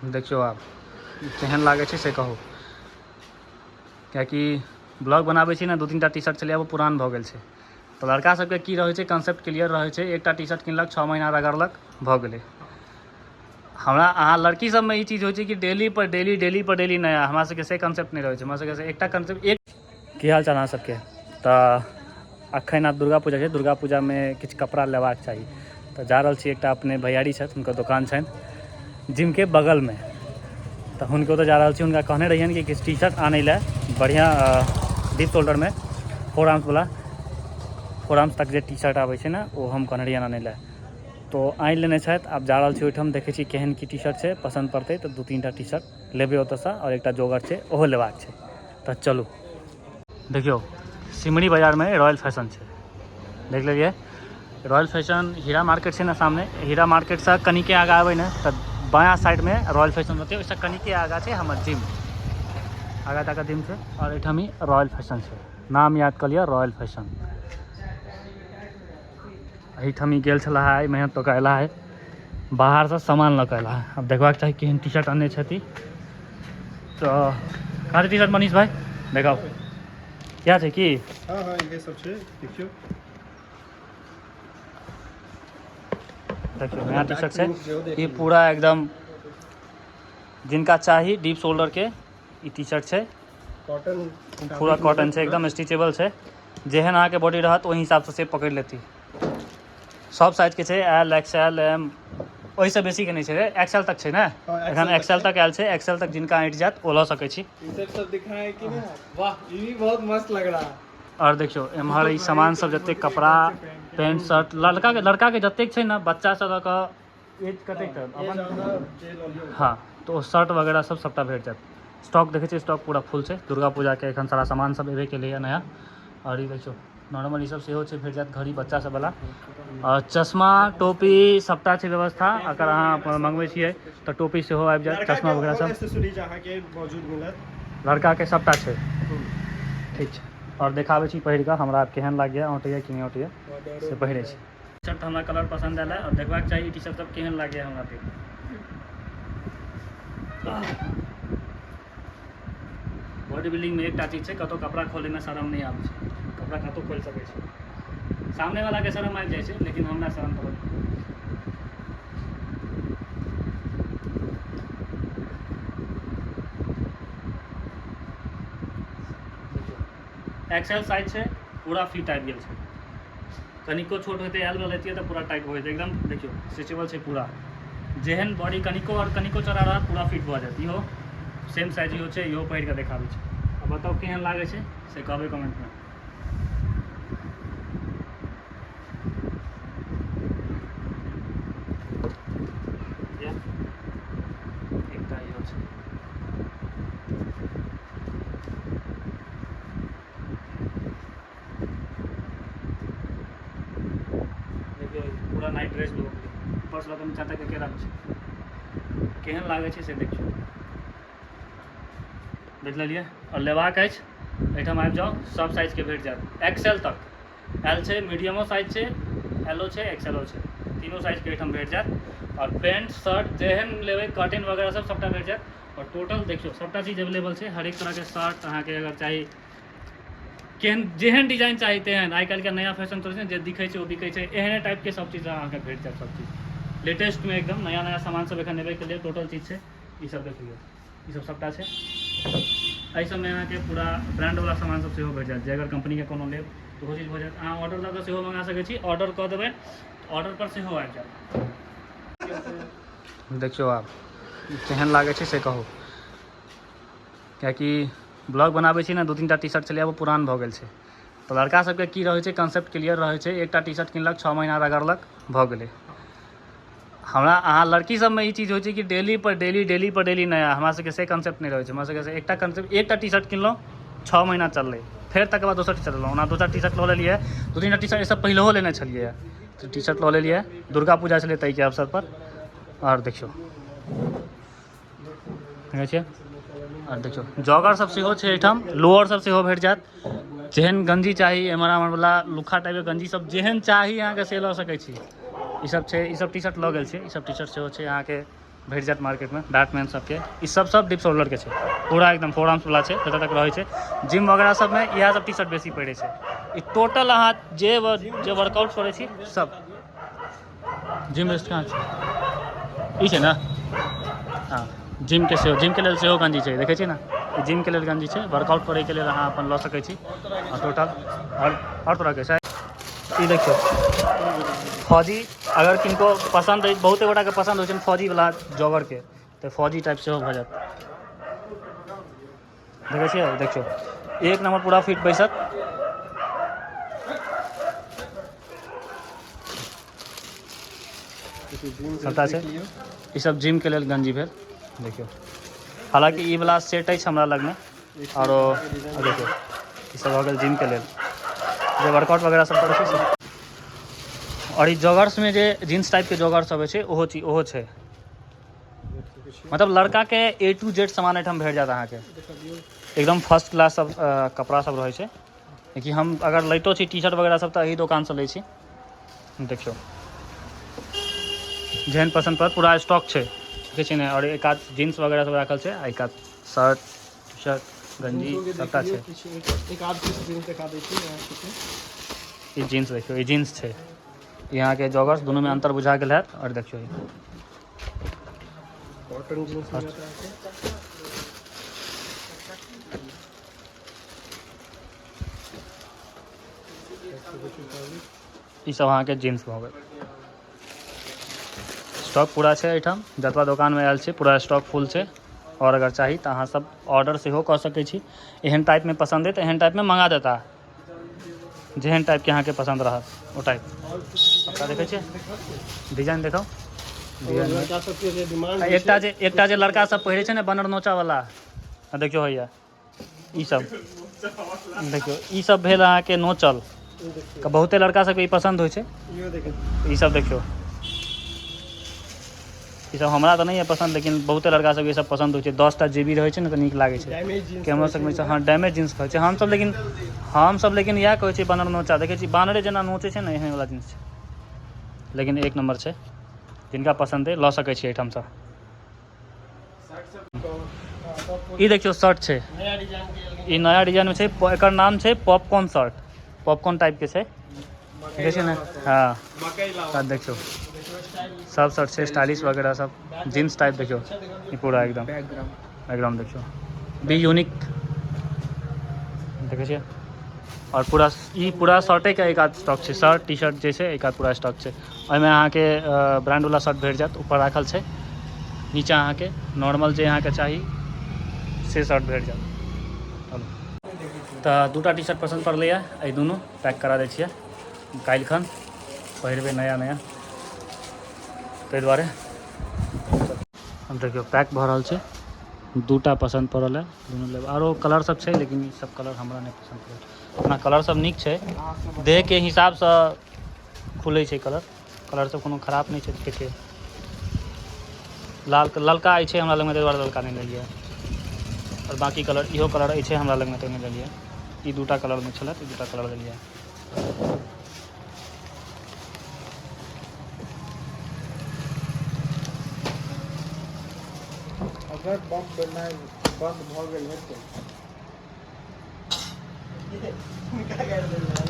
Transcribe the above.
देखियो आप केहन लागे छै से कहू, कियाकि ब्लॉग बनाबै छी ने 2-3टा टी शर्ट चलिए वो पुरान भऽ गेल छै। तो लड़का सबके की रहै छै, कॉन्सेप्ट क्लियर रहै छै, एकटा टी शर्ट किनलक 6 महीना रगड़लक भऽ गेलै। हमरा अहाँ लड़की सबमे ई चीज होइ छै कि डेली पर डेली नया, हमरा सबके से कॉन्सेप्ट नहीं रहै छै। हमरा सबके से एकटा कॉन्सेप्ट एक की हाल चाल अहाँ सबके। तऽ अखन आब दुर्गा पूजा छै, दुर्गा पूजामे किछु कपड़ा लेबाक चाही। तऽ जा रहल छी, एकटा अपने भैयारी छथि, हुनकर दोकान छनि जिम के बगलमे। तऽ हुनको ओतऽ जा रहल छी, हुनका कहने रहियनि कि किछु टी शर्ट आनै लए बढ़िआँ डीप शोल्डरमे 4 आर्म्सवला, 4 आर्म्स तक जे टी शर्ट आबै छै ने, ओ हम कहने रहियनि आनै लए। तो आनि लेने छथि। आब जा रहल छी ओहिठाम, देखै छी केहन की टी शर्ट छै, पसन्द पड़तै तऽ 2-3टा टी शर्ट लेबै ओतऽसँ, और एकटा जॉगर छै ओहो लेबाक छै। तऽ चलू देखियौ, सिमरी बाजारमे रॉयल फैशन छै, देख लेलियै। रॉयल फैशन हीरा मार्केट छै ने सामने, हीरा मार्केटसँ कनिके आगाँ आबै ने तऽ बायाँ साइडमे रॉयल फैशन होते, ओहिसँ कनिके आगाँ छै हमर जिम, आगाँ जाकऽ जिम छै। और एहिठाम ही रॉयल फैशन छै, नाम याद कऽ लिअ, रॉयल फैशन। एहिठाम ही गेल छला है, मेहनत तो कयला है, बाहरसँ सामान लऽ कऽ अयला है। अब देखबाक चाही केहन टी शर्ट आनने छथि। तो कहाँ छै टी शर्ट मनीष भाई, देखाओ क्या छै कि? हाँ ये सब छै, देखियो देखियो नया टी शर्ट छै, ये पूरा एकदम जिनका चाही डीप शोल्डर के ई टी शर्ट छै। कॉटन, पूरा कॉटन छै, एकदम स्ट्रेचेबल छै, जेहन अहाँके बॉडी रहत ओहि हिसाबसँ से पकड़ि लेती। सब साइजके छै, एल एक्सएल एम, ओहिसँ बेसीके नहीं छै, एक्सएल तक छै ने, एखन एक्सएल तक आयल छै। एक्सएल तक जिनका अँटि जायत ओ लऽ सकै छी। सब दिखाए कि नहीं? वाह ये भी बहुत मस्त लग रहा है। और देखियो एम्हर ई सामान सब जतेक कपड़ा पैंट शर्ट लड़काके जतेक छै ने, बच्चा सब लऽ कऽ एज कतेक अपन, हाँ तो शर्ट वगैरह सब सबटा भेट जायत। स्टॉक देखै छियै, स्टॉक पूरा फुल छै। दुर्गा पूजाके एखन सारा सामान सब एबे केलैए नया। और ई देखियो नॉर्मल ई सब सेहो छै, भेट जायत घड़ी बच्चा सब वाला, और चश्मा टोपी सबटा छै व्यवस्था। अगर अहाँ मंगबै छियै तऽ टोपी सेहो आबि जायत, चश्मा वगैरह सब एक्सेसरीज अहाँके मौजूद मिलत, लड़काके सबटा छै। ठीक छै, और देखाबै छी पहिर कऽ हमरा केहन लागैए, औँटैए कि नहीं औँटैए से पहिरै छी। टी शर्ट हमरा कलर पसंद आयल है, और देखबाक चाही टी शर्ट सब केहन लागैए हमरा पे। बॉडी बिल्डिंगमे एकटा चीज छै, कतौ कपड़ा खोलैमे शरम नहीं आबै छै, कपड़ा कतौ खोलि सकै छै। सामने वाला के शरम आबि जाइ छै, लेकिन हमरा शरम तो एक्सएल साइज छै, पूरा फिट आबि गेल छै। कनिको छोट होते एल लऽ लेतियै तऽ पूरा टाइट हो जेतै, एकदम देखियो स्ट्रेचेबल छै पूरा। जेहन बॉडी कनिको और कनिको चौड़ा रहत पूरा फिट भऽ जायत। इहो सेम साइज इहो छै, इहो पहिर कऽ देखाबै छै। अब बताओ केहन लागै छै से कहबै कमेंटमे। एकटा इहो छै, पूरा नाइट ड्रेस भी हो गेलै, ऊपरसँ लऽ कऽ नीचाँ तक एके रंग छै। केहन लागै छै से देखियौ, देख लेलियै। और लेबाक अछि एहिठाम आबि जाउ, सब साइजके भेट जायत, एक्सएल तक। एल छै, मीडियमो साइज छै, एलो छै, एक्सएलो छै, तीनों साइजके एहिठाम भेट जायत। और पैंट शर्ट जेहन लेबै, कर्टेन वगैरह सब सबटा भेट जायत। और टोटल देखियो सबटा चीज अवेलेबल छै, हर एक तरहके शर्ट अहाँके अगर चाही, केहन जेहन डिजाइन चाही तेहन। आइ काल्हिके नया फैशन थोड़े छै जे दिखै छै ओ बिकै छै, एहने टाइपके सब चीज अहाँके भेट जायत। सब चीज लेटेस्टमे एकदम नया नया सामान सब एखन एबे केलिए, टोटल चीज छै। ई सब देख लियौ, ई सब सबटा छै। एहि सबमे अहाँके पूरा ब्रांडवला सामान सब सेहो भेट जायत, जे अगर कंपनीके कोनो लेब तऽ ओहो चीज भऽ जायत। अहाँ ऑर्डर दऽ कऽ सेहो मंगा सकै छी, ऑर्डर कऽ देबै ऑर्डर पर सेहो आबि जायत। देखियौ आब केहन लागै छै से कहू, कियाकि ब्लॉग बनाबै छी ने 2-3टा टी शर्ट चलिए वो पुरान भऽ गेल छै। तऽ लड़का सबके की रहै छै, कॉन्सेप्ट क्लियर रहै छै, एकटा टी शर्ट किनलक 6 महीना रगड़लक भऽ गेलै। हमरा अहाँ लड़की सबमे ई चीज होइ छै कि डेली पर डेली नया, हमरा सबके से कॉन्सेप्ट नहीं रहै छै। हमरा सबके एकटा कॉन्सेप्ट, एकटा टी शर्ट किनलहुँ 6 महीना चललै, फेर तकर बाद दोसर टी शर्ट लेलहुँ। ओना दोसर टी शर्ट लऽ लेलिए, 2-3टा टी शर्ट एहिसँ पहिलेहो लेने छलिए, तो टी शर्ट लऽ लेलिए, दुर्गा पूजा छलै ताहिके अवसर पर। और देखियो देखै छियै, और देखियो जॉगर सब सेहो छै एहिठाम, लोअर सब सेहो भेट जायत। जेहन गंजी चाही, एमर आमरवला लुक्खा टाइपके गंजी सब जेहन चाही अहाँके से लऽ सकै छी। ई सब छै, ई सब टी शर्ट लऽ गेल छै, ई सब टी शर्ट सेहो छै अहाँके भेट जात मार्केट में बैटमैन सबके ई सब डीप शोल्डर के छै पूरा एकदम 4 आर्म्स वाला छै जतऽ तक रहै छै जिम वगैरह सब में इएह सब टी शर्ट बेसी पहिरै छै ई टोटल अहाँ जे वर्कआउट करै छी सब जिम वेस्ट कहाँ छै ई छै ने हाँ जिम के लेल सेहो गंजी छै देखै छी ने जिम के लेल गंजी छै वर्कआउट करे के लेल अहाँ अपन लऽ सकै छी टोटल हर तरह के छै ई देखियो फौजी अगर किनको पसंद है बहुते गोटा के पसंद हो फौजी वाला जॉगर के तो फौजी टाइप से भऽ जात देखै छियै देखियो एक नंबर पूरा फिट बैसत सबटा छै ई सब जिम के लेल गंजी भेल देखियो हालांकि ई वाला सेट अछि हमरा लग में और देखियो ई सब भऽ गेल जिम के लेल जे वर्कआउट वगैरह सब करै छै और ई जॉगर्स में जे जीन्स टाइप के जॉगर्स सब छै ओहो छै मतलब लड़का के A to Z सामान एहिठाम भेट जात अहाँके एकदम फर्स्ट क्लास सब कपड़ा सब रहै छै कि हम अगर लैतो छी टी शर्ट वगैरह सब तऽ एही दोकान से लै छी देखियो जेहन पसंद पड़त पूरा स्टॉक छै देखै छी ने और एक आध जीन्स वगैरह सब राखल छै आ एक आध शर्ट टी शर्ट गंजी सबटा छै एक आध पीस जींस दिखा दै छी ई जीन्स देखियो ई जीन्स छै यहाँ के जॉगर्स दोनों में अंतर बुझा गेल है और देखियो कॉटन जींस ई सब अहाँ के जीन्स भऽ गेल स्टॉक पूरा छै एहिठाम जतबा दोकान में आयल छै पूरा स्टॉक फुल छै और अगर चाही तऽ अहाँ सब ऑर्डर सेहो कऽ सकै छी एहन टाइप में पसंद है तऽ एहन टाइप में मंगा देता जेहन टाइप के अहाँ के पसंद रहत ओ टाइप सबटा देखै छियै डिजाइन देखाओ एकटा जे लड़का सब पहिरे छै ने बनर नोचा वाला देखियो होइया ई सब देखियो ई सब भेल अहाँ के नोचल बहुते लड़का सबके ई पसंद होइ छै ई सब देखियो ई सब हमरा तऽ नहीं है पसंद लेकिन बहुते लड़का सबके ई सब पसंद होइ छै 10टा जेबी रहै छै ने तऽ नीक लागै छै कैमरा सब में हाँ डैमेज जींस कहै छै हम सब लेकिन इएह कहै छी बनर नोचा देखै छी बानरे जेना नोचै छै ने एहन वाला जींस छै लेकिन एक नंबर छै जिनका पसंद है लऽ सकै छी एहिठाम से ई देखियो शर्ट छै ई नया डिजाइन में छै एकर नाम छै पॉपकॉर्न शर्ट पॉपकॉर्न टाइप के छै देखै छियै ने हाँ देखियो सब शर्ट छै स्टाइलिश वगैरह सब जीन्स टाइप देखियो ई पूरा एकदम देखियो बी यूनिक देखै छियै और पूरा शर्टे के एक आध स्टॉक छै शर्ट टी शर्ट जे छै एक आध पूरा स्टॉक छै ओहिमे अहाँके ब्रांड वाला शर्ट भेट जायत ऊपर राखल छै नीचा अहाँके नॉर्मल जे अहाँके चाही से शर्ट भेट जायत तऽ दूटा टी शर्ट पसंद पड़लैए एहि दुनू पैक करा दै छियै काल्हि खन पहिरबै नया ताहि दुआरे हम देखियो पैक भऽ रहल छै दूटा पसंद पड़ल है दुनू लेब आरो कलर सब छै लेकिन ई सब कलर हमरा नहीं पसंद पड़ल अपना कलर सब नीक छै देह के हिसाब से खुलै छै कलर सब कोनो खराब नहीं छै देखै छियै ललका छै हमरा लग में ताहि दुआरे ललका नहीं लेलियै और बाकी कलर इहो कलर छै हमरा लग में तो नहीं लेलियै ई दूटा कलर में छलै ई दूटा कलर लेलियै अगर बम बनाए बंद भ गेल है तो क्या कर देना है?